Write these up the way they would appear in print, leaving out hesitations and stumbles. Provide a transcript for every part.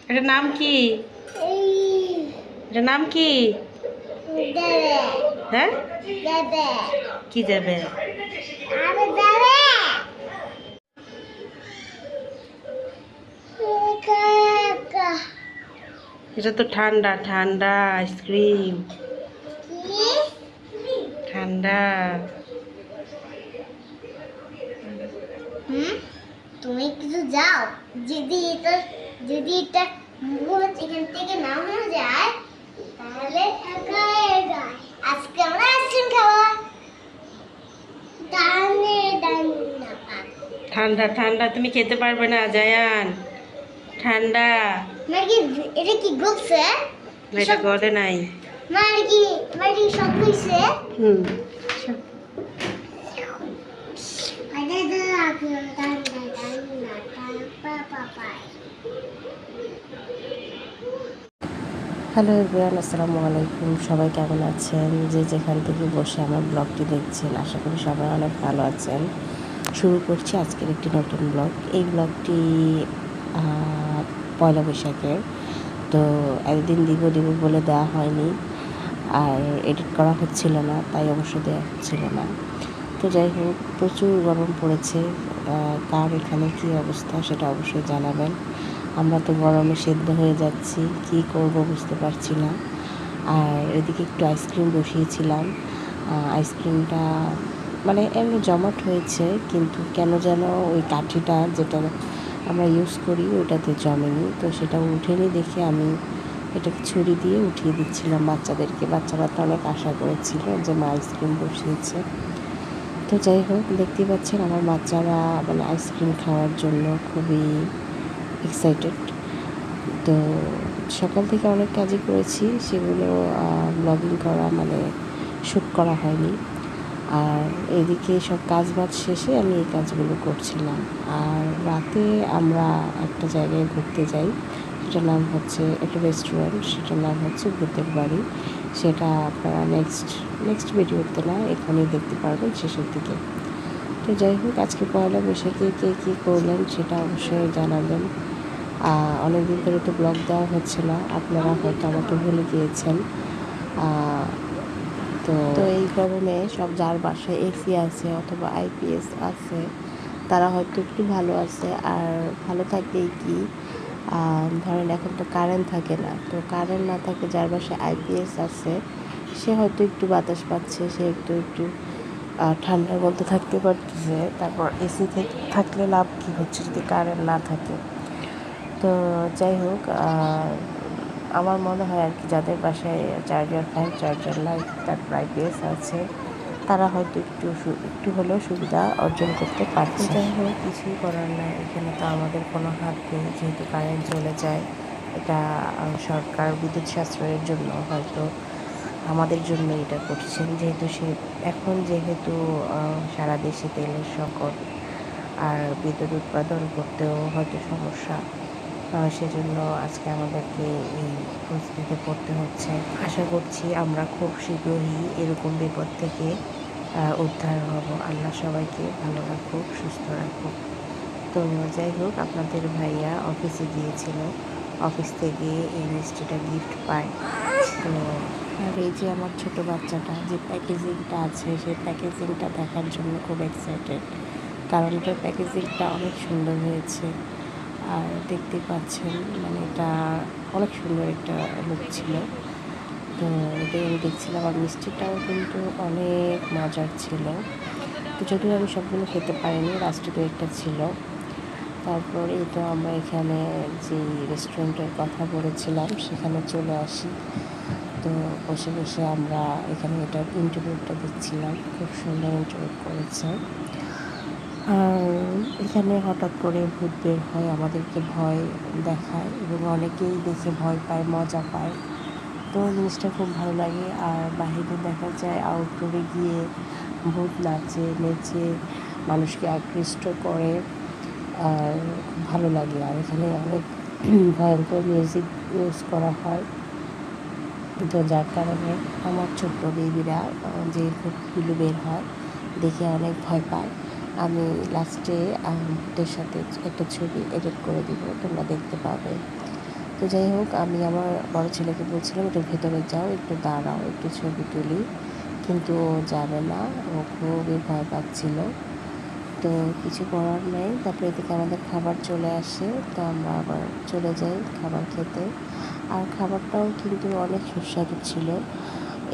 এটার নাম কি? এটার নাম কি? হ্যাঁ, কি দেবে? এটা তো ঠান্ডা ঠান্ডা আইসক্রিম, ঠান্ডা। তুমি কিছু যাও, যদি এটা এখান থেকে না হয়ে যায় তাহলে আজকে আমরা আইসক্রিম খাবো। ঠান্ডা ঠান্ডা তুমি খেতে পারবে না জায়ান, ঠান্ডা। এটা কি গলছে? এটা গলে নাই। মার কি সব হইছে? হুম। হ্যালো এভরিওয়ান, আসসালামু আলাইকুম। সবাই কেমন আছেন? যে যেখান থেকে বসে আমার ব্লগটি দেখছেন, আশা করি সবাই অনেক ভালো আছেন। শুরু করছি আজকের একটি নতুন ব্লগ। এই ব্লগটি পয়লা বৈশাখের, তো একদিন দিব বলে দেওয়া হয়নি, আর এডিট করা হচ্ছিল না, তাই অবশ্য দেওয়া হচ্ছিল না। তো যাই হোক, প্রচুর গরম পড়েছে। কার এখানে কী অবস্থা সেটা অবশ্যই জানাবেন। আমরা তো গরমে সেদ্ধ হয়ে যাচ্ছি, কি করব বুঝতে পারছি না। আর এদিকে একটু আইসক্রিম বসিয়েছিলাম। আইসক্রিমটা মানে এমনি জমাট হয়েছে, কিন্তু কেন যেন ওই কাঠিটা যেটা আমরা ইউজ করি ওইটাতে জমেনি, তো সেটা উঠেনি দেখে আমি এটাকে ছুরি দিয়ে উঠিয়ে দিচ্ছিলাম বাচ্চাদেরকে। বাচ্চারা তো অনেক আশা করেছিল যে মা আইসক্রিম বসিয়েছে। তো যাই হোক, দেখতেই পাচ্ছেন আমার বাচ্চারা মানে আইসক্রিম খাওয়ার জন্য খুবই এক্সাইটেড। তো সকাল থেকে অনেক কাজই করেছি, সেগুলো ব্লগিং করা মানে শ্যুট করা হয়নি। আর এদিকে সব কাজ বাজ শেষে আমি এই কাজগুলো করছিলাম। আর রাতে আমরা একটা জায়গায় ঘুরতে যাই, সেটার নাম হচ্ছে একটা রেস্টুরেন্ট, সেটার নাম হচ্ছে ভূতের বাড়ি। সেটা আপনারা নেক্সট ভিডিওতে না এখানেই দেখতে পারবেন শেষের দিকে। তো যাই হোক, আজকে পয়লা বৈশাখে কে কী করলেন সেটা অবশ্যই জানাবেন। অনেকদিন ধরে তো ব্লগ দেওয়া হচ্ছে না, আপনারা হয়তো আমাকে ভুলে গিয়েছেন। তো এই গরমে সব যার বাসায় এসি আছে অথবা আইপিএস আছে তারা হয়তো একটু ভালো আছে। আর ভালো থাকবেই কি, ধরেন এখন তো কারেন্ট থাকে না, তো কারেন্ট না থাকে যার বাসায় আইপিএস আছে সে হয়তো একটু বাতাস পাচ্ছে, সে একটু ঠান্ডার মধ্যে থাকতে পারতেছে। তারপর এসি থাকলে লাভ কী হচ্ছে যদি কারেন্ট না থাকে? তো যাই হোক, আমার মনে হয় আর কি যাদের বাসায় চার্জার ফ্যান চার্জার লাইট তারপর আইপিএস আছে তারা হয়তো একটু হলেও সুবিধা অর্জন করতে পারছে। যাই হোক, কিছুই করার নাই, এখানে তো আমাদের কোনো হাত নেই, যেহেতু কারেন্ট চলে যায়। এটা সরকার বিদ্যুৎ সাশ্রয়ের জন্য হয়তো আমাদের জন্য এটা করছেন, যেহেতু যেহেতু সারা দেশে তেলের সংকট আর বিদ্যুৎ উৎপাদন করতেও হয়তো সমস্যা, সেজন্য আজকে আমাদেরকে এই পরিস্থিতিতে পড়তে হচ্ছে। আশা করছি আমরা খুব শীঘ্রই এরকম বিপদ থেকে উদ্ধার হব। আল্লাহ সবাইকে ভালো রাখুক, সুস্থ রাখুক। তো যাই হোক, আপনাদের ভাইয়া অফিসে গিয়েছিল, অফিস থেকে এই মিষ্টিটা গিফট পায়। তো আর এই যে আমার ছোট বাচ্চাটা যে প্যাকেজিংটা আছে সেই প্যাকেজিংটা দেখার জন্য খুব এক্সাইটেড, কারণ এটার প্যাকেজিংটা অনেক সুন্দর হয়েছে। আর দেখতে পাচ্ছেন মানে এটা অনেক সুন্দর একটা লুক ছিল। তো এটাই আমি দেখছিলাম। আর মিষ্টিটাও কিন্তু অনেক মজার ছিল। তো যদিও আমি সবগুলো খেতে পারিনি, লাস্টে তো একটা ছিল। তারপর এই তো আমরা এখানে যে রেস্টুরেন্টের কথা বলেছিলাম সেখানে চলে আসি। তো বসে বসে আমরা এখানে এটার ইন্টারভিউটা দেখছিলাম, খুব সুন্দর ইন্টারভিউ করেছে। আর এখানে হঠাৎ করে ভূত বের হয়, আমাদেরকে ভয় দেখায় এবং অনেকেই দেখে ভয় পায়, মজা পায়। তো জিনিসটা খুব ভালো লাগে। আর বাহিরে দেখা যায় আউটডোরে গিয়ে ভূত নাচে নেচে মানুষকে আকৃষ্ট করে, আর খুব ভালো লাগে। আর এখানে অনেক ভয়ঙ্কর মিউজিক ইউজ করা হয়, তো যার কারণে আমার ছোট্ট বেবিরা যে ভূতগুলো বের হয় দেখে অনেক ভয় পায়। আমি লাস্টে ওদের সাথে একটা ছবি এডিট করে দিব, তোমরা দেখতে পাবে। তো যাই হোক, আমি আমার বড় ছেলেকে বলছিলাম একটু ভেতরে যাও, একটু দাঁড়াও, একটু ছবি তুলি, কিন্তু ও যাবে না, ও খুবই ভয় পাচ্ছিল। তো কিছু করার নেই, তারপরে এদিকে আমাদের খাবার চলে আসে, তো আমরা আবার চলে যাই খাবার খেতে। আর খাবারটাও কিন্তু অনেক সুস্বাদু ছিল।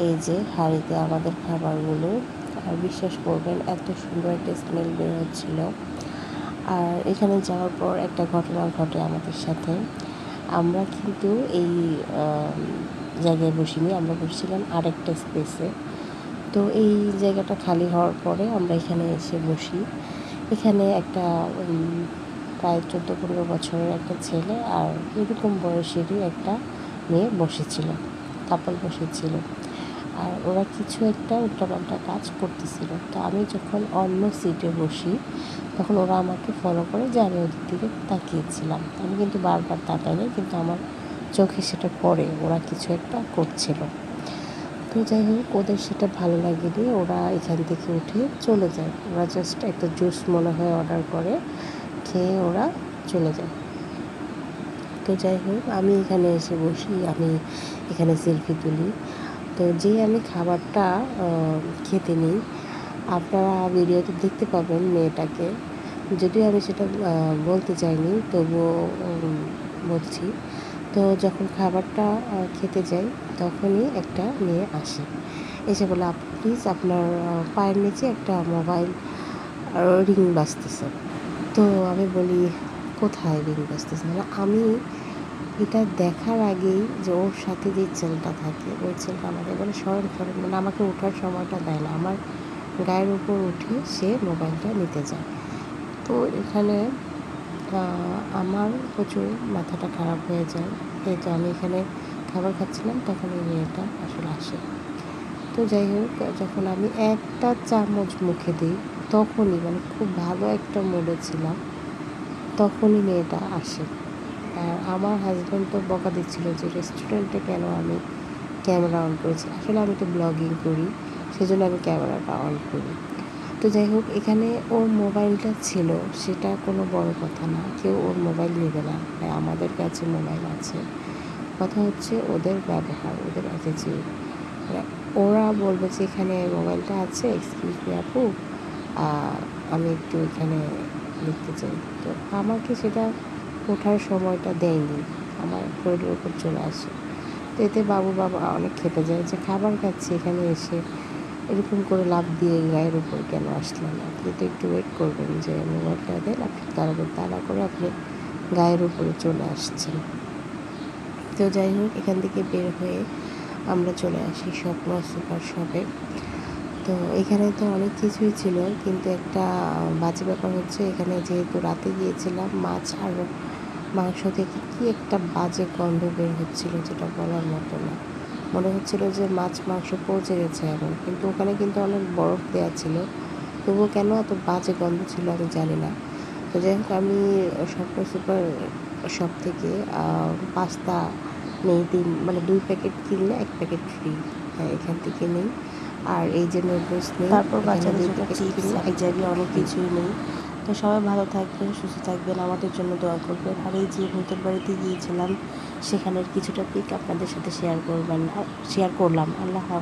এই যে হাঁড়িতে আমাদের খাবারগুলো, আর বিশ্বাস করবেন এত সুন্দর একটা স্মেল বের হচ্ছিল। আর এখানে যাওয়ার পর একটা ঘটনা ঘটে আমাদের সাথে। আমরা কিন্তু এই জায়গায় বসিনি, আমরা বসছিলাম আরেকটা স্পেসে। তো এই জায়গাটা খালি হওয়ার পরে আমরা এখানে এসে বসি। এখানে একটা প্রায় 14-15 বছরের একটা ছেলে আর এরকম বয়সেরই একটা মেয়ে বসেছিল, কাপল বসেছিল। আর ওরা কিছু একটা উল্টাপাল্টা কাজ করতেছিল। তো আমি যখন অন্য সিটে বসি, তখন ওরা আমাকে ফলো করে যে আমি ওদের দিকে তাকিয়েছিলাম। আমি কিন্তু বারবার তাকাইনি, কিন্তু আমার চোখে সেটা পড়ে ওরা কিছু একটা করছিল। তো যাই হোক, ওদের সেটা ভালো লাগেনি, ওরা এখান থেকে উঠে চলে যায়। ওরা জাস্ট একটা জুস মনে হয় অর্ডার করে, খেয়ে ওরা চলে যায়। তো যাই হোক, আমি এখানে এসে বসি, আমি এখানে সেলফি তুলি। তো যে আমি খাবারটা খেতে নিই, আপনারা ভিডিওতে দেখতে পাবেন মেয়েটাকে, যদিও আমি সেটা বলতে চাইনি, তবুও বলছি। তো যখন খাবারটা খেতে যাই, তখনই একটা মেয়ে আসে, এসে বলে আপু প্লিজ আপনার পায়ের নিচে একটা মোবাইল রিং বাজতেছে। তো আমি বলি কোথায় রিং বাজতেছে, মানে আমি এটা দেখার আগেই যে ওর সাথে যে ছেলেটা থাকে, ওই ছেলেটা আমাকে বলে সরেন সরেন, মানে আমাকে ওঠার সময়টা দেয় না, আমার গায়ের উপর উঠে সে মোবাইলটা নিতে যায়। তো এখানে আমার প্রচুর মাথাটা খারাপ হয়ে যায়। এই তো আমি এখানে খাবার খাচ্ছিলাম, তখন এই মেয়েটা আসলে আসে। তো যাই হোক, যখন আমি একটা চামচ মুখে দিই, তখনই মানে খুব ভালো একটা মুডে ছিলাম, তখনই মেয়েটা আসে। আর আমার হাজব্যান্ড তো বকা দিচ্ছিল যে রেস্টুরেন্টে কেন আমি ক্যামেরা অন করেছি। আসলে আমি তো ব্লগিং করি, সেজন্য আমি ক্যামেরাটা অন করি। তো যাই হোক, এখানে ওর মোবাইলটা ছিল, সেটা কোনো বড় কথা না, কেউ ওর মোবাইল নেবে না, তাই আমাদের কাছে মোবাইল আছে। কথা হচ্ছে ওদের ব্যবহার, ওদের অ্যাটিটিউড। মানে ওরা বলবে যে এখানে মোবাইলটা আছে, এক্সকিউজ মি আপু, আমি একটু এখানে লিখতে চাই। তো আমাকে সেটা ওঠার সময়টা দেয়নি, আমার শরীরের উপর চলে আসে। তো এতে বাবা অনেক খেপে যায় যে খাবার খাচ্ছি, এখানে এসে এরকম করে লাফ দিয়ে গায়ের উপর কেন আসলেন, আপনি তো একটু ওয়েট করবেন, যে মোবাইলটা দেন, আপনি দাঁড়াবেন, তাড়া করে আপনি গায়ের উপরে চলে আসছেন। তো যাই হোক, এখান থেকে বের হয়ে আমরা চলে আসি স্বপ্ন সুপার শপে। তো এখানে তো অনেক কিছুই ছিল, কিন্তু একটা বাজে ব্যাপার হচ্ছে, এখানে যেহেতু রাতে গিয়েছিলাম, মাছ আর মাংস থেকে কি একটা বাজে গন্ধ বের হচ্ছিল, যেটা বলার মতো না। মনে হচ্ছিল যে মাছ মাংস পচে গেছে এমন, কিন্তু ওখানে কিন্তু অনেক বরফ দেওয়া ছিল, তবুও কেন এত বাজে গন্ধ ছিল আমি জানি না। তো যাই হোক, আমি স্বপ্ন সুপার শপ থেকে পাস্তা নেই, মানে 2 প্যাকেট কিনলে 1 প্যাকেট ফ্রি, হ্যাঁ এখান থেকে নেই। আর এই যে নুডলস নেই, তারপর বাচ্চাদের জন্য চিপস ইত্যাদি অনেক কিছুই নেই। তো সবাই ভালো থাকবেন, সুস্থ থাকবেন, আমাদের জন্য দোয়া করবেন। আর এই যে ভূতের বাড়িতে গিয়েছিলাম, সেখানের কিছুটা পিক আপনাদের সাথে শেয়ার করলাম। আল্লাহ হাফেজ।